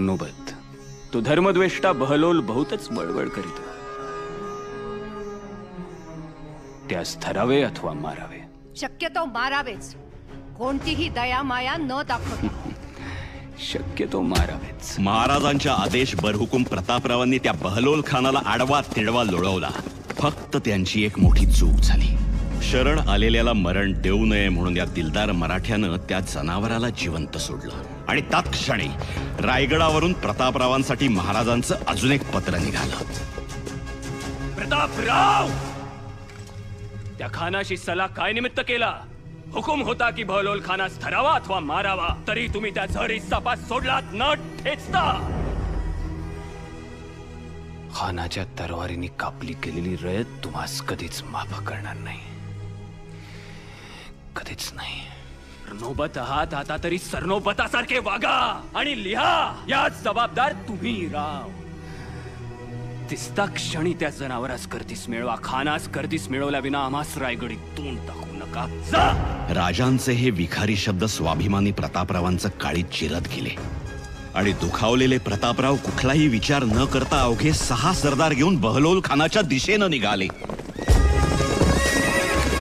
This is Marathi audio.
नोबत, तो धर्मद्वेष्टा बहलोल बहुतच बळबळ करीतो. त्यास धरावे अथवा मारावे. शक्यतो मारावेच, कोणतीही दया माया न दाखवता. शक्यतो मारावेच. महाराजांच्या आदेश बरहुकूम प्रतापरावांनी त्या बहलोल खानाला आडवा तिडवा लोळवला. फक्त त्यांची एक मोठी चूक झाली. शरण आलेल्याला मरण देऊ नये म्हणून या दिलदार मराठ्यानं त्या जनावराला जिवंत सोडलं. आणि तत्क्षणी रायगडावरून प्रतापरावांसाठी महाराजांचं अजून एक पत्र निघालं. प्रतापराव, त्या खानाशी सल्ला काय निमित्त केला? हुकुम होता की बहलोल खानास धरावा अथवा मारावा, तरी तुम्ही त्या झरी सपास सोडलात न ठेचता. खानाच्या तरवारीने कापली केलेली रयत तुम्हास कधीच माफ करणार नाही, कधीच नाही. सरनोबत आहात आता तरी सरनोबतासारखे वागा आणि लिहा. याच जबाबदार तुम्ही राव. दिसता क्षणी त्या जनावरास करतीस मिळवा, खानास करतीस मिळवल्या विना आम्हास रायगडी तोंड टाकू नका. जा. राजांचे हे विखारी शब्द स्वाभिमानी प्रतापरावांचं काळीत चिरत गेले आणि दुखावलेले प्रतापराव कुठलाही विचार न करता अवघे 6 सरदार घेऊन बहलोल खानाच्या दिशेनं निघाले.